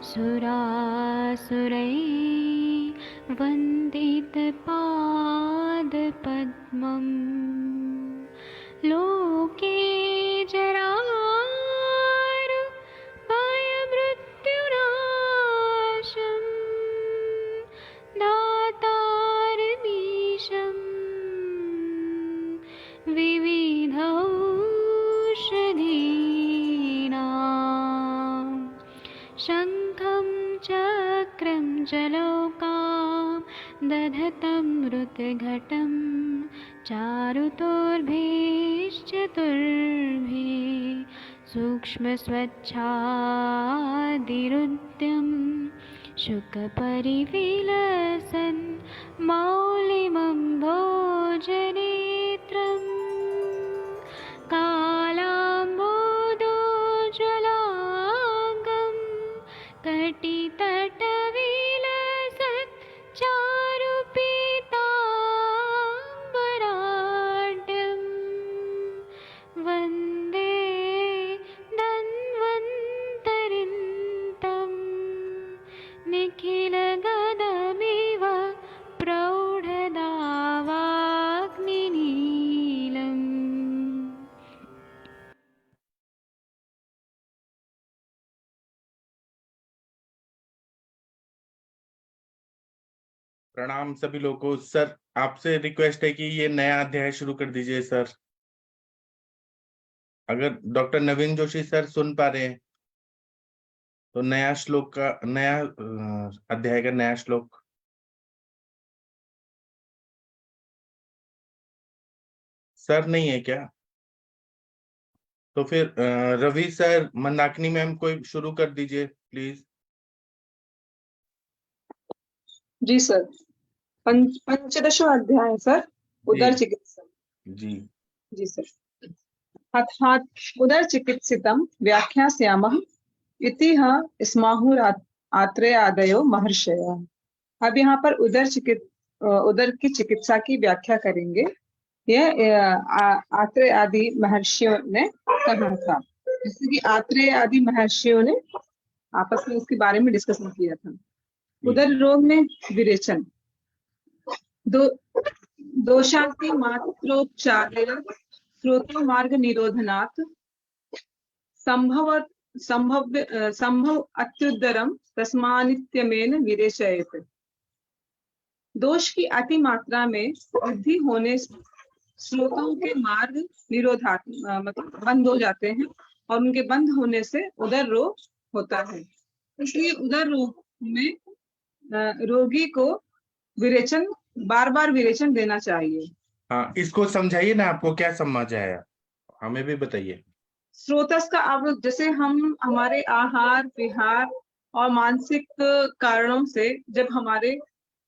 सुरासुरैः वन्दितपादपद्मम् लोके जरारुभयमृत्युनाशं दातारमीशं विविधौषधीनां शङ्खं चक्रं जलौकां दधतं मृतघटं चारुतोर्भिश्चतुर्भिः सूक्ष्मस्वच्छादिरुद्यं शुकपरिविलसन् मौलिमं भोजनेत्रम् कालाम्बोदोज्ज्वलाङ्गं कटितटविलसत् चारुपीताम्बराढ्यं वन्दे धन्वन्तरिन्तं निखिलगदमिव प्रौढदावाग्निनीलम्। प्रणाम सभी लोगों को। सर आपसे रिक्वेस्ट है कि ये नया अध्याय शुरू कर दीजिए सर। अगर डॉक्टर नवीन जोशी सर सुन पा रहे हैं तो नया श्लोक का नया अध्याय का नया श्लोक। सर नहीं है क्या? तो फिर रवि सर, मंदाकिनी मैम कोई शुरू कर दीजिए प्लीज। Ji sir. पंचदशो अध्याय सर, उदर चिकित्सा। जी जी सर। अर्थात उदर चिकित्सितं व्याख्यास्यामः इति स्माहुर आत्रेयादयो महर्षयः। अब यहाँ पर उदर की चिकित्सा की व्याख्या करेंगे। यह आत्रेय आदि महर्षियों ने कहा था। जैसे कि आत्रेय आदि महर्षियों ने आपस में इसके बारे में डिस्कशन किया था। उदर रोग में विरेचन दोषांति मात्रोपचारेण स्रोतो मार्ग निरोधनात् संभव अत्युदरम तस्मानित्यमेन विरेचयेत। दोष की अति मात्रा में वृद्धि होने से स्रोतों के मार्ग मतलब बंद हो जाते हैं और उनके बंद होने से उदर रोग होता है। इसलिए उदर रोग में रोगी को विरेचन, बार बार विरेचन देना चाहिए। हाँ, इसको समझाइए ना, आपको क्या समझ आया हमें भी बताइए। स्रोतस का अब जैसे हम हमारे आहार विहार और मानसिक कारणों से जब हमारे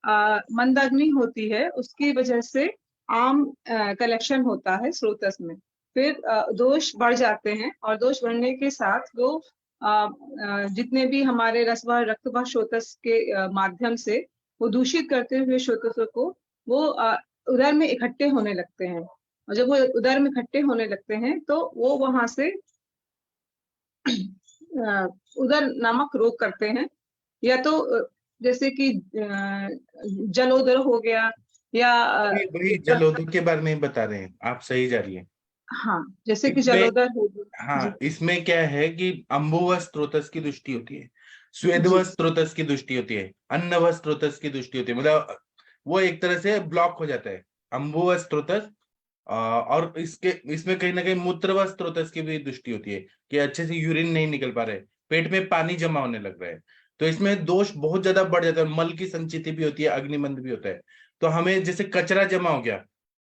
मंदाग्नि होती है, उसकी वजह से आम कलेक्शन होता है स्रोतस में। फिर दोष बढ़ जाते हैं और दोष बढ़ने के साथ वो जितने भी हमारे रसवा रक्तवा स्रोतस के माध्यम से वो दूषित करते हुए स्रोतसों को वो उदर में इकट्ठे होने लगते हैं। और जब वो उदर में इकट्ठे होने लगते हैं तो वो वहां से उदर नामक रोग करते हैं। या तो जैसे कि जलोदर हो गया या वही जलोदर के बारे में बता रहे हैं आप, सही जा रही है। हाँ, जैसे कि जलोदर हो गया। हाँ, इसमें क्या है कि अम्बुव स्त्रोतस की दृष्टि होती है, स्वेदव स्त्रोतस की दृष्टि होती है, अन्नव स्त्रोतस की दृष्टि होती है। मतलब वो एक तरह से ब्लॉक हो जाता है अम्बुव स्त्रोतस। और इसमें कहीं ना कहीं मूत्रव स्त्रोतस की भी दृष्टि होती है कि अच्छे से यूरिन नहीं निकल पा रहे, पेट में पानी जमा होने लग रहा है। तो इसमें दोष बहुत ज्यादा बढ़ जाता है, मल की संचिति भी होती है, अग्निमंद भी होता है। तो हमें जैसे कचरा जमा हो गया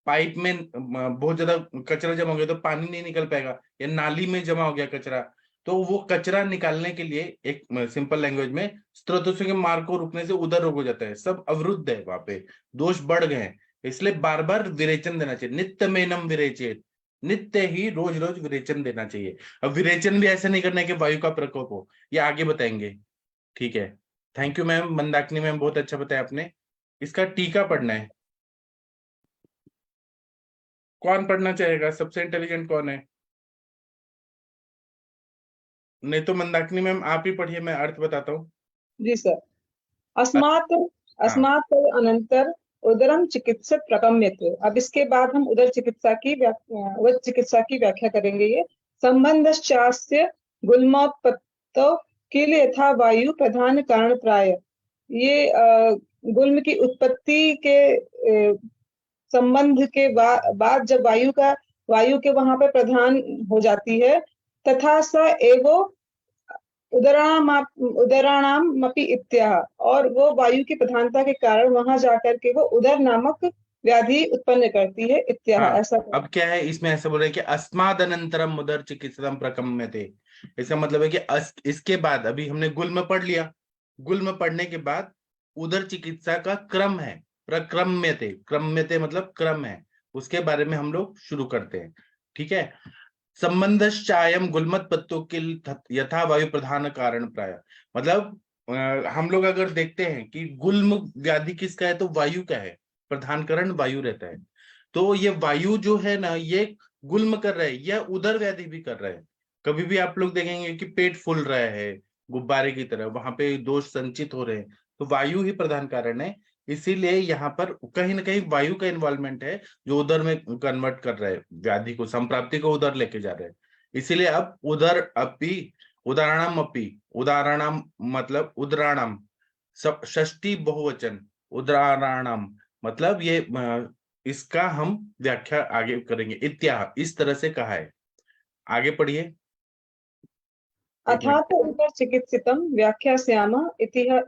पाइप में, बहुत ज्यादा कचरा जमा हो गया तो पानी नहीं निकल पाएगा, या नाली में जमा हो गया कचरा, तो वो कचरा निकालने के लिए एक सिंपल लैंग्वेज में स्त्रोतों के मार्ग को रुकने से उदर रोग हो जाता है, सब अवरुद्ध है, वहां पे दोष बढ़ गए हैं। इसलिए बार बार विरेचन देना चाहिए, नित्य मेनम विरेचेत, नित्य ही रोज रोज विरेचन देना चाहिए। अब विरेचन भी ऐसे नहीं करना है कि वायु का प्रकोप हो, ये आगे बताएंगे। ठीक है, thank you ma'am. Mandakini ma'am बहुत अच्छा बताया आपने। इसका टीका पढ़ना है। कौन पढ़ना चाहेगा? सबसे इंटेलिजेंट कौन है? नहीं तो मंदाकिनी मैम आप ही पढ़िए, मैं अर्थ बताता हूँ। जी सर। अस्मात् अस्मात् अनंतर उदरम चिकित्सक प्रकम्यते। अब इसके बाद हम उदर चिकित्सा की व्याख्या करेंगे। ये संबंधश्चास्य गुल्मोत्पत्तौ किल यथा वायु प्रधान कारण प्राय। ये गुल्म की उत्पत्ति के संबंध के बाद जब वायु के वहां पे प्रधान हो जाती है, तथा स एवो उदराणामपि इत्याह, और वो वायु की प्रधानता के कारण वहां जाकर के वो उदर नामक व्याधि उत्पन्न करती है, इत्याह। हाँ, ऐसा अब क्या है इसमें, ऐसे बोल रहे हैं कि अस्माद अनंतरम उदर चिकित्सकम प्रकम्यते। इसका मतलब है कि इसके बाद, अभी हमने गुल्म पढ़ लिया, गुल्म पढ़ने के बाद उदर चिकित्सा का क्रम है, प्रक्रम्यते, क्रम्यते मतलब क्रम है, उसके बारे में हम लोग शुरू करते हैं। ठीक है। संबंधश्चायम गुल्मत पत्तों के यथा वायु प्रधान कारण प्राय, मतलब हम लोग अगर देखते हैं कि गुल्म व्याधि किसका है, तो वायु का है, प्रधान कारण वायु रहता है। तो ये वायु जो है ना, ये गुल्म कर रहा है, यह उदर व्याधि भी कर रहा है। कभी भी आप लोग देखेंगे कि पेट फूल रहा है गुब्बारे की तरह, वहां पे दोष संचित हो रहे हैं, तो वायु ही प्रधान कारण है। इसीलिए यहाँ पर कहीं ना कहीं वायु का इन्वॉल्वमेंट है, जो उदर में कन्वर्ट कर रहा है व्याधि को, संप्राप्ति को उदर लेके जा रहे हैं। इसीलिए अब उदर अपी, उदाहरणम अपी, उदाहरणम मतलब उदराणम, सब षष्ठी बहुवचन, उदराणाम मतलब ये इसका हम व्याख्या आगे करेंगे। इत्याह, इस तरह से कहा है। आगे पढ़िए। अथात उदर चिकित्सितम व्याख्यास्यामः इतिह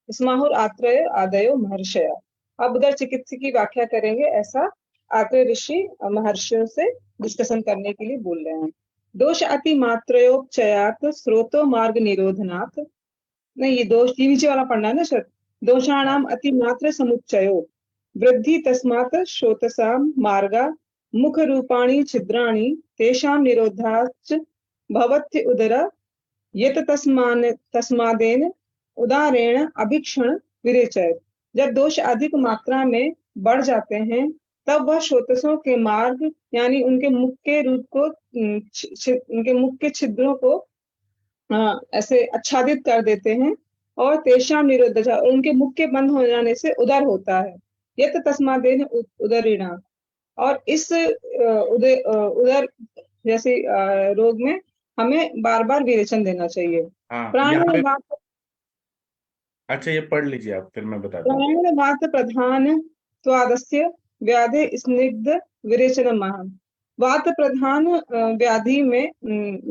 स्माहुर आत्रय आदयो महर्षय। अब उदर चिकित्सा की व्याख्या करेंगे, ऐसा आत्रेय ऋषि महर्षियों से डिस्कशन करने के लिए बोल रहे हैं। दोष अति मात्रोपचयात स्रोतो मार्ग निरोधनात्, नहीं ये दोष नीचे वाला पढ़ना है ना सर। दोषाणाम अति मात्र समुच्चयो वृद्धि तस्मात् श्रोतसाम मार्गा मुख रूपाणि छिद्राणि तेषां निरोधाच्च भवत्य उदर यत तस्मादेन उदारेण अभिक्षण विरेचय। जब दोष अधिक मात्रा में बढ़ जाते हैं, तब वह श्रोतसों के मार्ग यानी उनके मुख के रूप को, उनके मुख के छिद्रों को ऐसे आच्छादित कर देते हैं, और तेषाम निरोध, उनके मुख के बंद हो जाने से उदर होता है। यत तस्मादेन उदरिणा, और इस उदर जैसे रोग में हमें बार बार विरेचन देना चाहिए। हाँ, अच्छा ये पढ़ लीजिए आप, फिर मैं बताता हूँ। प्राणवात प्रधान त्वादस्य व्याधि स्निग्ध विरेचन महा। वात प्रधान व्याधि में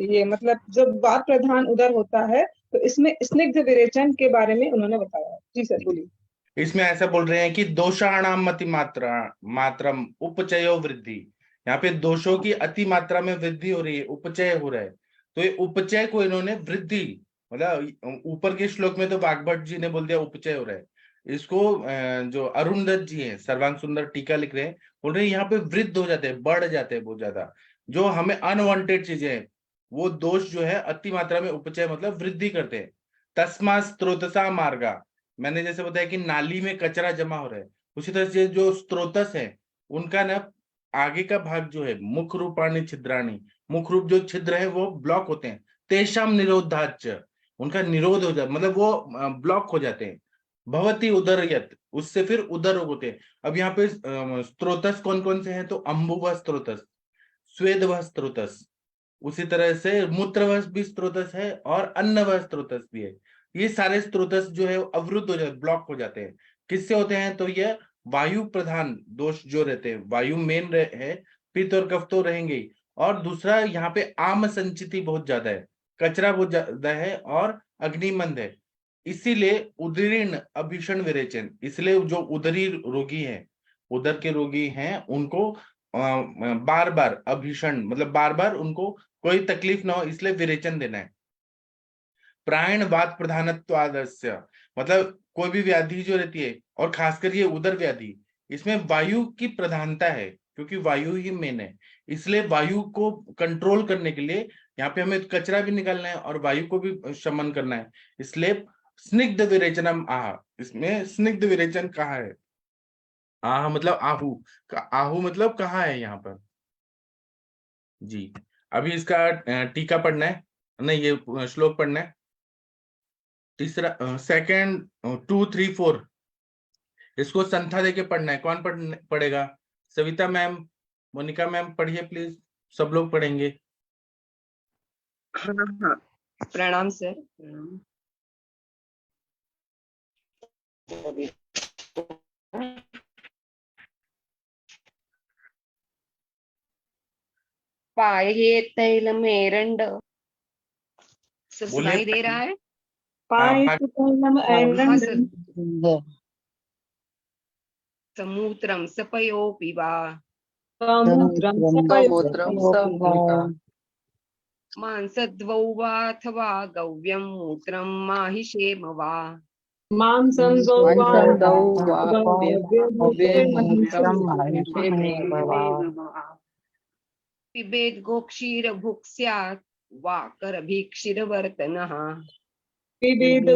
ये मतलब जब वात प्रधान उदर होता है, तो इसमें स्निग्ध विरेचन के बारे में उन्होंने बताया। जी सर बोलिए। इसमें ऐसा बोल रहे हैं कि दोषाणाम अति मात्रम उपचयो वृद्धि। यहाँ पे दोषों की अति मात्रा में वृद्धि हो रही है, उपचय हो रहा है। तो ये उपचय को इन्होंने वृद्धि, मतलब ऊपर के श्लोक में तो वाग्भट जी ने बोल दिया उपचय हो रहा है, इसको जो अरुण दत्त जी है सर्वांग सुंदर टीका लिख रहे हैं, बोल रहे हैं यहाँ पे वृद्ध हो जाते हैं, बढ़ जाते हैं बहुत ज्यादा। जो हमें अनवांटेड चीजें हैं, वो दोष जो है अति मात्रा में उपचय मतलब वृद्धि करते हैं। तस्मा स्त्रोतसा मार्गा, मैंने जैसे बताया कि नाली में कचरा जमा हो रहा है, उसी तरह से जो स्त्रोतस है उनका ना आगे का भाग जो है मुख रूपाणी छिद्राणी, मुख रूप जो छिद्र है वो ब्लॉक होते हैं। तेषाम निरोधाच, उनका निरोध हो जाता, मतलब वो ब्लॉक हो जाते हैं। भवती उदरयत, उससे फिर उदर रोग होते हैं। अब यहाँ पे स्त्रोतस कौन कौन से हैं, तो अम्बुवह स्त्रोतस, स्वेदवह स्त्रोतस, उसी तरह से मूत्रवह भी स्त्रोतस है, और अन्नवह स्त्रोतस भी है। ये सारे स्त्रोतस जो है अवरुद्ध हो जाते, ब्लॉक हो जाते हैं। किससे होते हैं, तो ये वायु प्रधान दोष जो रहते हैं, वायु मेन है, पित्त और कफ तो रहेंगे ही, और दूसरा यहाँ पे आम संचिति बहुत ज्यादा है, कचरा बहुत ज्यादा है, और अग्निमंद है। इसीलिए उदरीण अभीषण विरेचन, इसलिए जो उदरी रोगी है, उदर के रोगी हैं, उनको बार बार अभीषण मतलब बार बार उनको कोई तकलीफ ना हो, इसलिए विरेचन देना है। प्राण वात प्रधानत्वादस्य, मतलब कोई भी व्याधि जो रहती है, और खासकर ये उदर व्याधि, इसमें वायु की प्रधानता है, क्योंकि वायु ही मेन है। इसलिए वायु को कंट्रोल करने के लिए यहाँ पे हमें कचरा भी निकालना है और वायु को भी शमन करना है। इसलिए स्निग्ध विरेचनम आह, इसमें स्निग्ध विरेचन कहाँ है, आह मतलब आहू, आहू मतलब कहाँ है यहाँ पर। जी, अभी इसका टीका पढ़ना है, नहीं ये श्लोक पढ़ना है। तीसरा सेकंड 2, 3, 4 इसको संथा देके पढ़ना है। कौन पढ़ेगा? सविता मैम, मोनिका मैम पढ़िए प्लीज, सब लोग पढ़ेंगे। हाँ हाँ, प्रणाम सर। प्रणाम। पाये तैलम एरंड, सब बोलिए। सुनाई दे रहा है? पायिततैलम हाँ ऐरण्डं सर। समुद्रम सपयोपि वा समुद्रं सपयोपि मांसद्वौ वा अथवा गव्यं मूत्रं माहिषेम वा मांसं द्वौ वा पिबेद गोक्षीर भुक्स्यात् वा करभीक्षिरवर्तनः पिबेद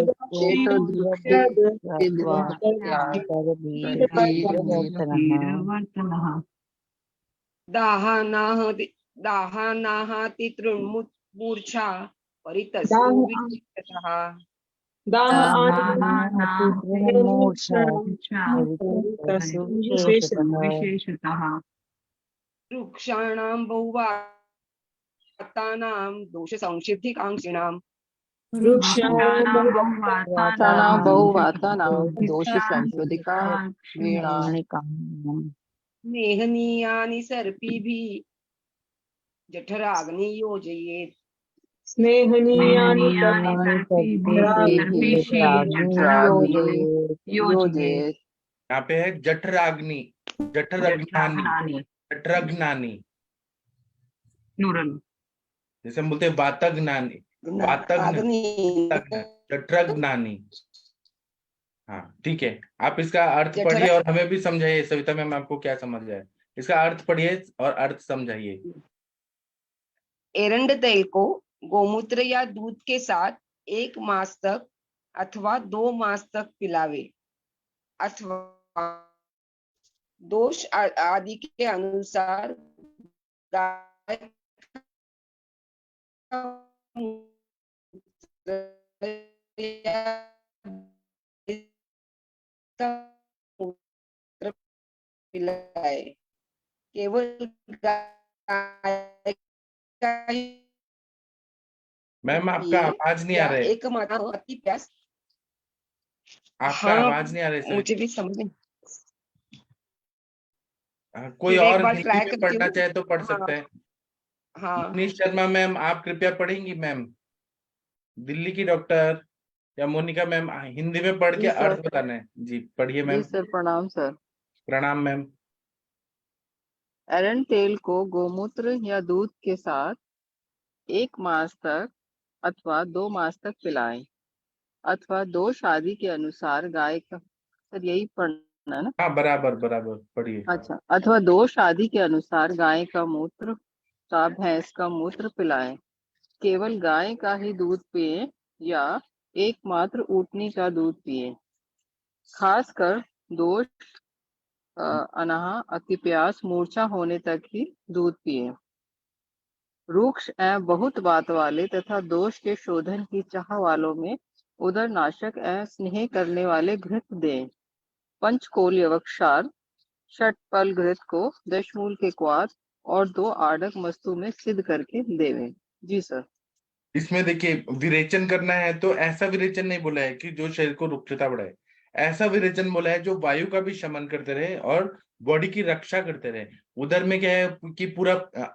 दाहानाहाति तृण्मूर्च्छा परितस्यो विचित्रतः वृक्षाणां बहुवातानां दोष संसिद्धिकांक्षिणां स्नेहनीयानि सर्पिभिः जठराग्नि योजयेत् स्नेहनीयानि यहाँ पे है जठराग्नि, जठरग्नानी, जठरग्नानी, जैसे हम बोलते हैं वातग्नानी, जठरग्नानी। हाँ ठीक है, आप इसका अर्थ पढ़िए और हमें भी समझाइए। सविता मैम आपको क्या समझ आए, इसका अर्थ पढ़िए और अर्थ समझाइए। एरंड तेल को गोमूत्र या दूध के साथ 1 मास तक अथवा 2 मास तक पिलावे, अथवा दोष आदि के अनुसार गाय पिलाए। केवल गाय का ही मैम आपका आवाज नहीं आ रहा है, एक माता अति प्यास। आपका आवाज नहीं आ रहा है। मुझे भी समझ नहीं। कोई फिर एक और बार हिंदी ट्राई में करती पढ़ना हूँ। चाहे तो पढ़ हाँ, सकते हैं। हाँ मनीष शर्मा मैम आप कृपया पढ़ेंगी मैम, दिल्ली की डॉक्टर, या मोनिका मैम हिंदी में पढ़ के अर्थ बताना है। जी पढ़िए मैम। जी सर, प्रणाम सर। प्रणाम मैम। एरंड तेल को गोमूत्र या दूध के साथ 1 मास तक अथवा 2 मास तक पिलाएं, अथवा दोष आदि के अनुसार गाय का, सर यही पढ़ना है ना? हाँ बराबर बराबर पढ़िए। अच्छा, अथवा दोष आदि के अनुसार गाय का मूत्र या भैंस का मूत्र पिलाएं। केवल गाय का ही दूध पिए या एकमात्र ऊँटनी का दूध पिए। खासकर दोष अनाह, अतिप्यास, मूर्छा होने तक ही दूध पिए। रुक्ष एवं बहुत बात वाले तथा दोष के शोधन की चाह वालों में उदरनाशक एवं स्नेह करने वाले घृत दें। पंचकोल यवक्षार षटपल घृत को 10 मूल के क्वाथ और 2 आडक मस्तु में सिद्ध करके देवें। जी सर। इसमें देखिए विरेचन करना है तो ऐसा विरेचन नहीं बोला है कि जो शरीर को रुक्षता बढ़ाए, ऐसा विरेचन बोला है जो वायु का भी शमन करते रहे और बॉडी की रक्षा करते रहे। उधर में क्या है कि पूरा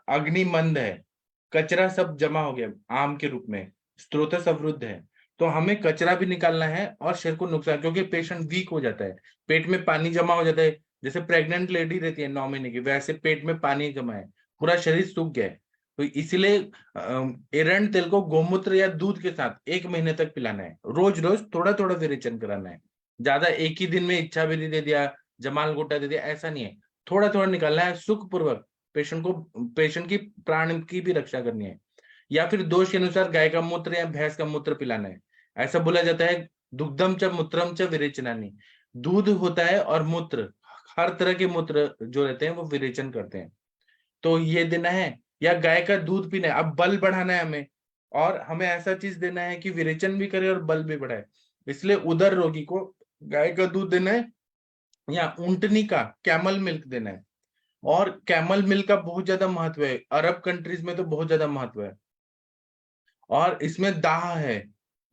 अग्नि मंद है, कचरा सब जमा हो गया आम के रूप में, स्त्रोतस अवरुद्ध है, तो हमें कचरा भी निकालना है और शरीर को नुकसान, क्योंकि पेशेंट वीक हो जाता है, पेट में पानी जमा हो जाता है। जैसे प्रेग्नेंट लेडी रहती है 9 महीने की, वैसे पेट में पानी जमा है, पूरा शरीर सूख गया है। तो इसलिए एरंड तेल को गोमूत्र या दूध के साथ 1 महीने तक पिलाना है। रोज रोज थोड़ा थोड़ा विरेचन कराना है, ज्यादा एक ही दिन में इच्छा विधि दे दिया, जमाल गोटा दे दिया, ऐसा नहीं है। थोड़ा थोड़ा निकालना है सुख पूर्वक, पेशेंट की प्राण की भी रक्षा करनी है। या फिर दोष के अनुसार गाय का मूत्र या भैंस का मूत्र पिलाना है। ऐसा बोला जाता है दुग्धम च मूत्रम च विरेचनानि, दूध होता है और मूत्र, हर तरह के मूत्र जो रहते हैं वो विरेचन करते हैं, तो ये देना है। या गाय का दूध पीना है। अब बल बढ़ाना है हमें और हमें ऐसा चीज देना है कि विरेचन भी करे और बल भी बढ़ाए। इसलिए उदर रोगी को गाय का दूध देना है या ऊंटनी का कैमल मिल्क देना है। और कैमल मिल्क का बहुत ज्यादा महत्व है, अरब कंट्रीज में तो बहुत ज्यादा महत्व है। और इसमें दाह है,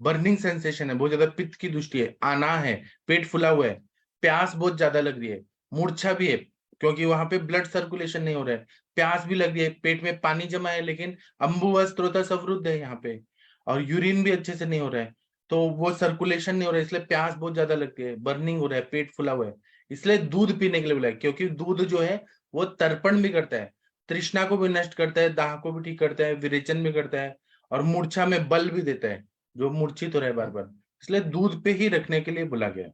बर्निंग सेंसेशन है, बहुत ज्यादा पित्त की दृष्टि है, आना है, पेट फुला हुआ है, प्यास बहुत ज्यादा लग रही है, मूर्छा भी है क्योंकि वहां पे ब्लड सर्कुलेशन नहीं हो रहा है, प्यास भी लग रही है, पेट में पानी जमा है लेकिन अम्बुवा स्त्रोतस अवरुद्ध है यहाँ पे, और यूरिन भी अच्छे से नहीं हो रहा है, तो वो सर्कुलेशन नहीं हो रहा है, इसलिए प्यास बहुत ज्यादा लगती है, बर्निंग हो रहा है, पेट फुला हुआ है। इसलिए दूध पीने के लिए बोला है, क्योंकि दूध जो है वो तर्पण भी करता है, तृष्णा को भी नष्ट करता है, दाह को भी ठीक करता है, विरेचन भी करता है, और मूर्छा में बल भी देता है, जो मूर्छित हो रहा है बार बार, इसलिए दूध पे ही रखने के लिए बोला गया।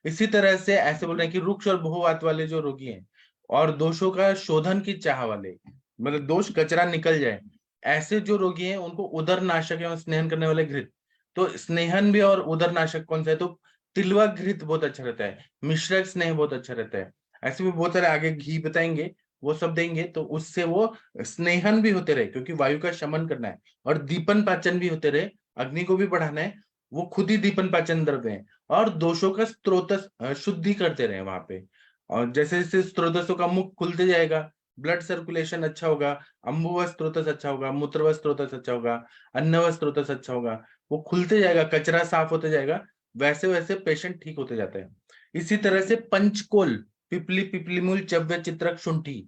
इसी तरह से ऐसे बोल रहे हैं कि रुक्ष और बहुवात वाले जो रोगी हैं और दोषों का शोधन की चाह वाले, मतलब दोष कचरा निकल जाए, ऐसे जो रोगी हैं उनको उदर नाशक एवं स्नेहन करने वाले घृत, तो स्नेहन भी और उदर नाशक कौन सा है, तो तिलवा घृत बहुत अच्छा रहता है, मिश्रक स्नेह बहुत अच्छा रहता है, ऐसे भी बहुत सारे आगे घी बताएंगे, वो सब देंगे, तो उससे वो स्नेहन भी होते रहे क्योंकि वायु का शमन करना है, और दीपन पाचन भी होते रहे, अग्नि को भी बढ़ाना है, वो खुद ही दीपन पाचन द्रव्य है, और दोषों का स्त्रोत शुद्धि करते रहे वहां पे। और जैसे जैसे स्त्रोतसों का मुख खुलते जाएगा, ब्लड सर्कुलेशन अच्छा होगा, अम्बुवा स्त्रोतस अच्छा होगा, मूत्रवा स्त्रोतस अच्छा होगा, अन्नवा स्त्रोतस अच्छा होगा, वो खुलते जाएगा, कचरा साफ होते जाएगा, वैसे वैसे पेशेंट ठीक होते जाते हैं। इसी तरह से पंचकोल, पिपली पिपलीमूल चव्य चित्रक शुंठी,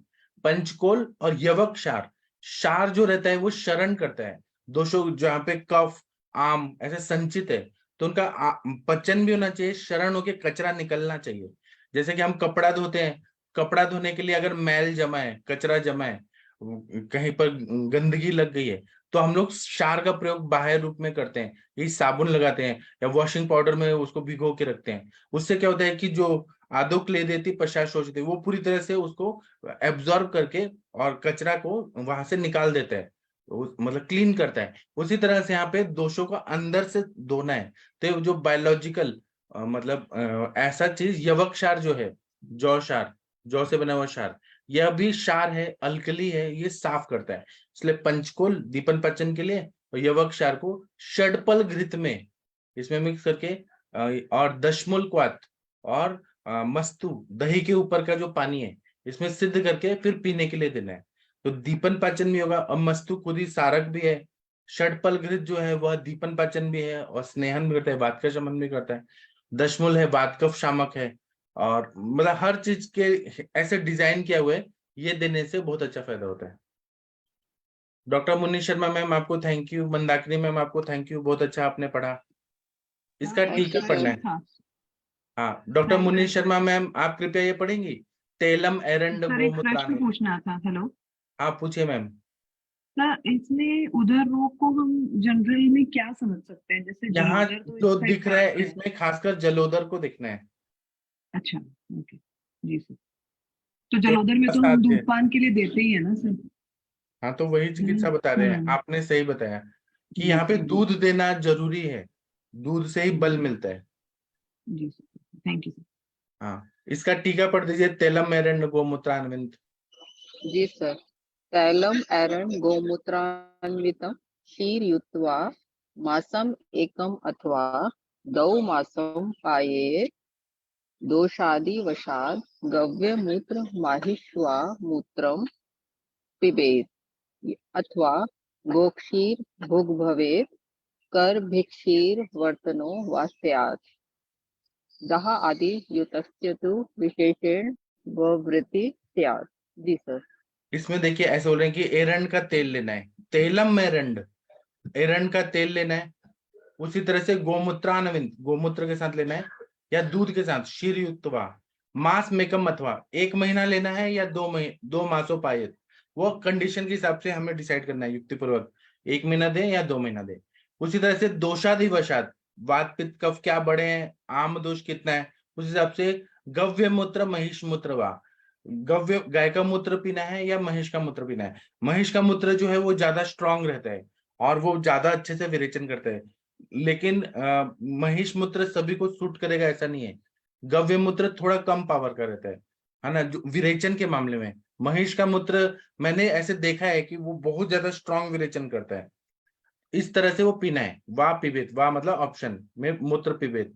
पंचकोल और यवक क्षार, क्षार जो रहता है वो शरण करता है दोषों, जहाँ पे कफ आम ऐसे संचित है तो उनका पचन भी होना चाहिए, शरण होके कचरा निकलना चाहिए। जैसे कि हम कपड़ा धोते हैं, कपड़ा धोने के लिए अगर मैल जमा है, कचरा जमा है, कहीं पर गंदगी लग गई है, तो हम लोग क्षार का प्रयोग बाह्य रूप में करते हैं, यही साबुन लगाते हैं या वॉशिंग पाउडर में उसको भिगो के रखते हैं। उससे क्या होता है कि जो आदो क्ले देती पश्चात शोषित, वो पूरी तरह से उसको एब्जॉर्ब करके और कचरा को वहां से निकाल देता है, मतलब क्लीन करता है। उसी तरह से यहाँ पे दोषों को अंदर से धोना है, तो जो बायोलॉजिकल मतलब ऐसा चीज यवक क्षार जो है, जौ क्षार, जौ से बना हुआ क्षार, यह भी क्षार है, अल्कली है, ये साफ करता है। इसलिए पंचकोल दीपन पाचन के लिए, और यवक क्षार को षडपल घृत में इसमें मिक्स करके और दशमूल क्वाथ और मस्तु दही के ऊपर का जो पानी है इसमें सिद्ध करके फिर पीने के लिए देना है, तो दीपन पाचन भी होगा। और मस्तु खुद ही सारक भी है, षडपल घृत जो है वह दीपन पाचन भी है और स्नेहन भी करता है, वात का शमन भी करता है। दशमूल है, वात कफ शामक है, और मतलब हर चीज के ऐसे डिजाइन किया हुआ है, ये देने से बहुत अच्छा फायदा होता है। डॉक्टर मुन्नी शर्मा मैम आपको थैंक यू, मंदाकिनी मैम आपको थैंक यू, बहुत अच्छा आपने पढ़ा। इसका टीका पढ़ना है। हाँ हाँ डॉक्टर मुन्नी शर्मा मैम आप कृपया ये पढ़ेंगी, तेलम एरंड सर एक प्रश्न गोमूत्रान्वित। पूछना था। हेलो आप पूछिए मैम। सर, इसमें उदर रोग को हम जनरल में क्या समझ सकते हैं? जैसे यहाँ जलोदर तो जो इसका दिख रहा एक है part है। इसमें खासकर जलोदर को दिखना है। अच्छा, ओके जी सर। तो जो जलोदर में तो हम असाध्य है। धूमपान के लिए देते ही है ना सर? हाँ तो वही चिकित्सा बता रहे हैं, हम्म, आपने सही बताया कि जी यहाँ पे सर, दूध देना जरूरी है, दूध से ही बल मिलता है। जी सर, थैंक यू सर। हाँ इसका टीका पढ़ दीजिए, तेलम एरंड गोमूत्रान्वित। जी सर। तैलम एरन गोमूत्रान्वितम क्षीर युक्त्वा मासम एकम अथवा दौ मासम पाये दोषादि वशाद गव्य मूत्र माहिष्वा मूत्रम पिबेत अथवा गोक्षीर भोग भवेत कर भिक्षीर वर्तनो वा स्यात् दह आदि युतस्य तु विशेषेण ववृत्ति स्यात्। जी सर। इसमें देखिए ऐसे बोल रहे हैं कि एरंड का तेल लेना है, तेलम एरंड, एरंड का तेल लेना है। उसी तरह से गोमूत्रान्वित, गोमूत्र के साथ लेना है या दूध के साथ, शीर युक्तवा मास मेकम अथवा 1 महीना लेना है या 2 मासों पायत, वो कंडीशन के हिसाब से हमें डिसाइड करना है युक्तिपूर्वक, 1 महीना दे या 2 महीना दे। उसी तरह से दोषादि वशात, वात पित्त कफ क्या बढ़े हैं, आम दोष कितना है, उस हिसाब से गव्य मूत्र महिष मूत्र वा, गव्य गाय का मूत्र पीना है या महिष का मूत्र पीना है। महिष का मूत्र जो है वो ज्यादा स्ट्रांग रहता है और वो ज्यादा अच्छे से विरेचन करता है, लेकिन महिष मूत्र सभी को सूट करेगा ऐसा नहीं है। गव्य मूत्र थोड़ा कम पावर का रहता है ना, जो विरेचन के मामले में महिष का मूत्र मैंने ऐसे देखा है कि वो बहुत ज्यादा स्ट्रांग विरेचन करता है। इस तरह से वो पीना है। वाह पिबेत, वाह मतलब ऑप्शन में मूत्र पिबेत।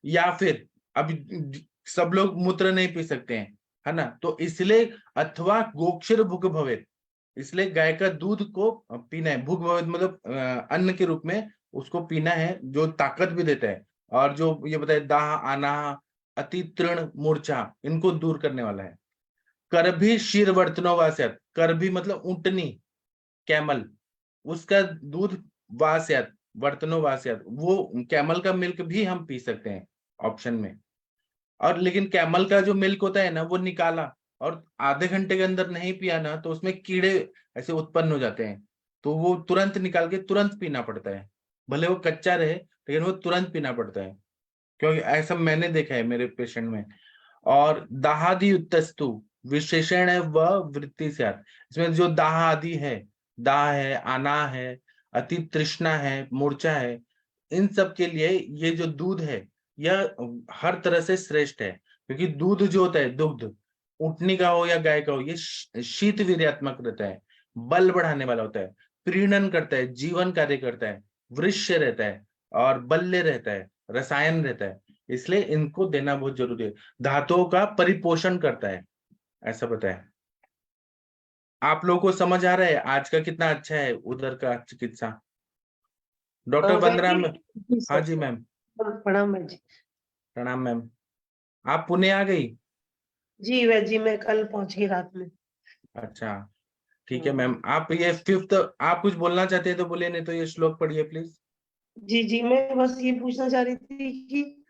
या फिर अब सब लोग मूत्र नहीं पी सकते हैं, है ना, तो इसलिए अथवा गोक्षर भुग भवेत, इसलिए गाय का दूध को पीना है। भुग भवेत मतलब अन्न के रूप में उसको पीना है, जो ताकत भी देता है, और जो ये बताए दाह अनाह अति तृण मूर्छा इनको दूर करने वाला है। कर भी शीर वर्तनो वास्यात, कर भी मतलब ऊंटनी, कैमल, उसका दूध वास्यात वर्तनो वास्यात, वो कैमल का मिल्क भी हम पी सकते हैं ऑप्शन में। और लेकिन कैमल का जो मिल्क होता है ना, वो निकाला और आधे घंटे के अंदर नहीं पिया ना, तो उसमें कीड़े ऐसे उत्पन्न हो जाते हैं, तो वो तुरंत निकाल के तुरंत पीना पड़ता है। भले वो कच्चा रहे लेकिन वो तुरंत पीना पड़ता है, क्योंकि ऐसा मैंने देखा है मेरे पेशेंट में। और दाहादि उत्तस्तु विशेषण है वह वृत्ति से, इसमें जो दाह आदि है, दाह है, आना है, अति तृष्णा है, मूर्छा है, इन सब के लिए ये जो दूध है यह हर तरह से श्रेष्ठ है। क्योंकि दूध जो होता है, दुग्ध ऊँटनी का हो या गाय का हो, ये शीत वीर्यात्मक रहता है, बल बढ़ाने वाला होता है, प्रीणन करता है, जीवन कार्य करता है, वृष्य रहता है, और बल्य रहता है, रसायन रहता है, इसलिए इनको देना बहुत जरूरी है। धातुओं का परिपोषण करता है, ऐसा बताया। आप लोगों को समझ आ रहा है आज का कितना अच्छा है उधर का चिकित्सा? डॉक्टर वंदना मैम। हाँ जी मैम। प्रणाम मैम जी। प्रणाम मैम। आप पुणे आ गई? जी वह जी मैं कल पहुंच गई रात में। अच्छा ठीक है मैम। आप ये 5th, आप कुछ बोलना चाहते हैं तो बोलिए, नहीं तो ये श्लोक पढ़िए प्लीज। जी जी मैं बस ये पूछना चाह रही थी कि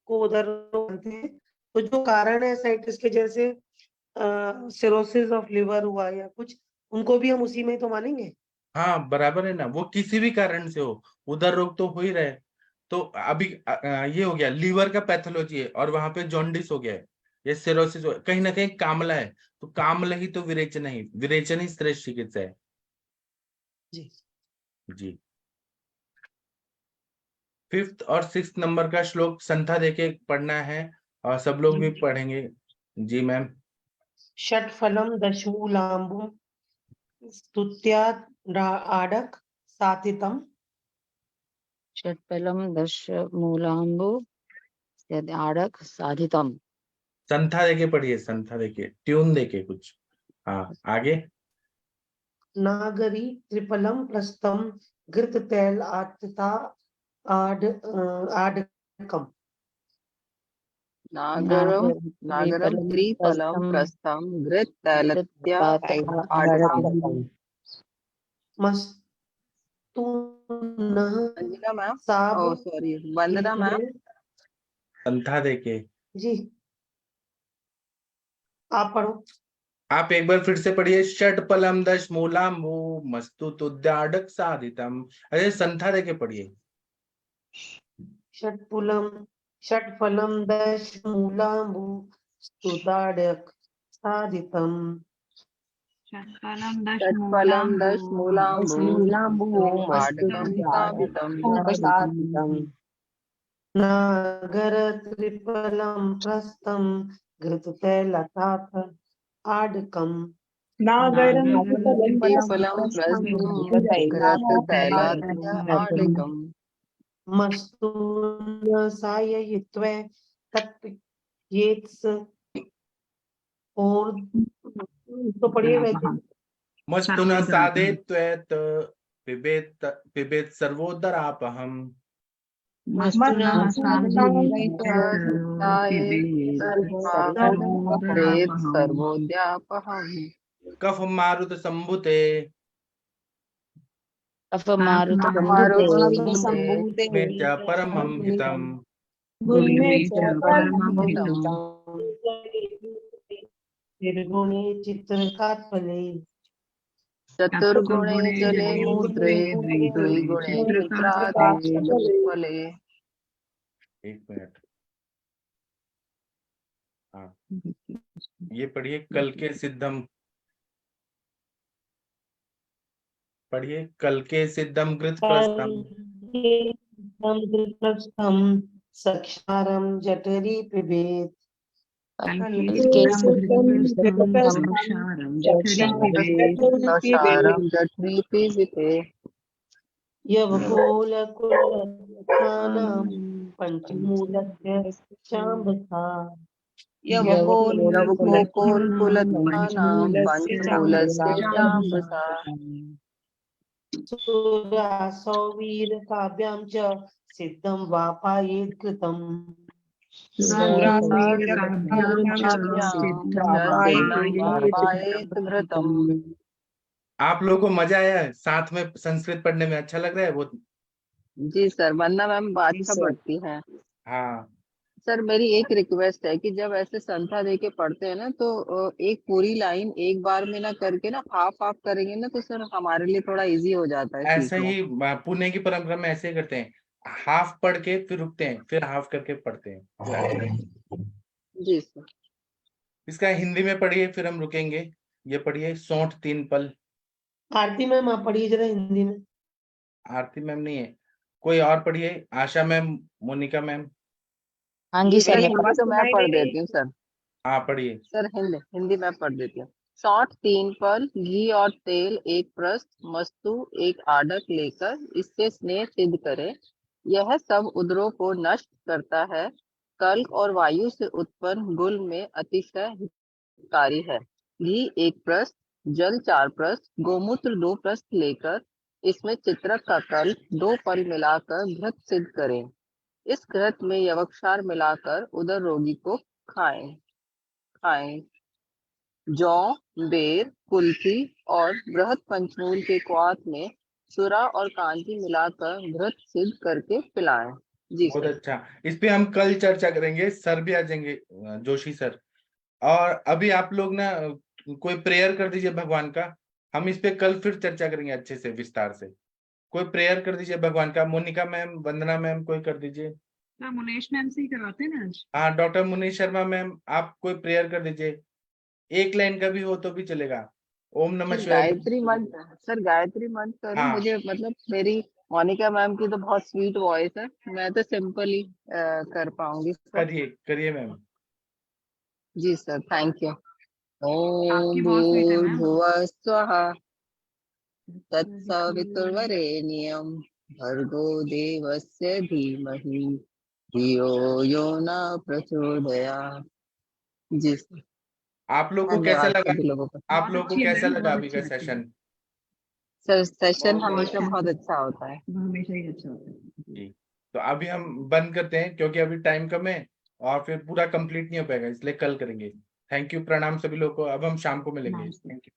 को उधर मानते हैं, तो जो कारण है साइटिस के, जैसे सिरोसिस ऑफ लिवर हुआ या कुछ, उनको भी हम उसी में तो मानेंगे? हाँ बराबर है ना, वो किसी भी कारण से हो, उधर रोग तो हो ही रहे। तो अभी ये हो गया लीवर का पैथोलॉजी है, और वहां पे जॉन्डिस हो गया है, ये सिरोसिस कहीं ना कहीं कामला है, तो कामला ही तो विरेचन ही, विरेचन ही श्रेष्ठ चिकित्सा है। जी जी 5th और 6th नंबर का श्लोक संथा देके पढ़ना है, और सब लोग भी पढ़ेंगे। जी मैम। षट्फलम दशमूलाम्बुम स्तुत्या आडक सातितम। षट्फलं दशमूलाम्बु आड़क साधितम। संथा देके पढ़िए, संथा देके, ट्यून देके कुछ। हाँ आगे। नागरी त्रिफलम प्रस्थम घृत तैल आत्ता आडकम। नागरम त्रिफलम प्रस्थम घृत तैलत्या आडकम। मस्तूनः अंजना मैम, साब ओ सॉरी वंदना मैम। संथा देके जी आप पढ़ो। आप एक बार फिर से पढ़िए। षट्फलम दशमूलाम्बु मस्तु तुद्याडक साधितम। अरे संथा देके पढ़िए। षट्फलम दशमूलाम्बु स्तुताडक साधितम। षट्फलं दशमूलाम्बु आडकम साधितम। नागर त्रिफलम प्रस्थम घृत तैलतात आडकम। त्रिफलं प्रस्थम घृत तैलत्या आडकम। मस्तून साययित्वे तत्पियेत्स। और तो पढ़िए वैसे। मस्तु न साधे त्वेत पिबेत पिबेत सर्वोदरापहम। सर्वोद्यापहम्। कफ मारुत संभुते में च परमं हितम। निर्गुणे चित्रकात्फले चतुर्गुणे जले मूत्रे द्विगुणे चित्रादि फले। एक मिनट। हाँ ये पढ़िए। कल के सिद्धम पढ़िए। कल के सिद्धम घृत प्रस्थम सक्षारम जठरी पिबेत। प्रसारं जठरे पिबते यवकोलकुलखानां पंचमूलस्य चाम्बसा यवकोलकुलस्थानां पञ्चमूलस्य चाम्बसा सुरासौ वीरकाव्यां च सिद्धं वापायेत् कृतम् आप लोगों को मजा आया है? साथ में संस्कृत पढ़ने में अच्छा लग रहा है बहुत? जी सर, वंदना मैम अच्छा पढ़ती है। हाँ सर मेरी एक रिक्वेस्ट है कि जब ऐसे संथा दे के पढ़ते हैं ना तो एक पूरी लाइन एक बार में ना करके ना हाफ हाफ करेंगे ना तो सर हमारे लिए थोड़ा इजी हो जाता है ऐसा सीखना। ही पुणे की परंपरा में ऐसे ही करते हैं, हाफ पढ़ के फिर रुकते हैं, फिर हाफ करके पढ़ते हैं। जी सर। इसका हिंदी में पढ़िए फिर हम रुकेंगे। ये पढ़िए 60 3 पल। आरती मैम आप पढ़िए जरा हिंदी में। आरती मैम नहीं है, कोई और पढ़िए। आशा मैम, मोनिका मैम। हाँ जी सर, हिंदी तो मैं पढ़ देती हूँ सर। हाँ पढ़िए सर हिंदी मैं पढ़ देती हूँ। 60 3 पल, घी और तेल एक प्रस्थ, मस्तु एक आडक लेकर इससे स्नेह सिद्ध करे। यह सब उदरों को नष्ट करता है। कल्क और वायु से उत्पन्न गुल में अतिशय हितकारी है। घी एक प्रस्थ, जल 4 प्रस्थ, गोमूत्र 2 प्रस्थ लेकर इसमें चित्रक का कल्क 2 पल मिलाकर घृत सिद्ध करें। इस घृत में यवक्षार मिलाकर उदर रोगी को खाएं। जौ, बेर, कुल्थी और बृहद पंचमूल के क्वाथ में सुरा और कांजी मिलाकर घृत सिद्ध करके पिलाएं। जी बहुत सर। अच्छा। इस पे हम कल चर्चा करेंगे, सर भी आ जाएंगे, जोशी सर। और अभी आप लोग ना कोई प्रेयर कर दीजिए भगवान का, हम इस पे कल फिर चर्चा करेंगे अच्छे से विस्तार से। कोई प्रेयर कर दीजिए भगवान का। मोनिका मैम, वंदना मैम, कोई कर दीजिए। मुनेश मैम से ही करवाते हैं ना आज। हाँ डॉक्टर मुनीश शर्मा मैम, आप कोई प्रेयर कर दीजिए, एक लाइन का भी हो तो भी चलेगा। ओम नमः शिवाय। गायत्री मंत्र सर, गायत्री मंत्र करूं? हाँ मुझे मतलब मेरी मोनिका मैम की तो बहुत स्वीट वॉइस है, मैं तो सिंपल ही कर पाऊंगी सर। करिए करिए मैम। जी सर, थैंक यू। आपकी ओम बहुत स्वीट है मैम। भूर्भुवः स्वः तत्सवितुर्वरेण्यं भर्गो देवस्य धीमहि धियो यो न प्रचोदयात्। जी सर, आप लोग को कैसा धन्यवाद लगा? सभी लोगों का। आप लोग को कैसा लगा अभी का सेशन? सर सेशन हमेशा बहुत अच्छा होता है। हमेशा ही अच्छा होता है। जी, तो अभी हम बंद करते हैं क्योंकि अभी टाइम कम है और फिर पूरा कंप्लीट नहीं हो पाएगा, इसलिए कल करेंगे। थैंक यू, प्रणाम सभी लोगों को। अब हम शाम को मिलेंगे। Thank you.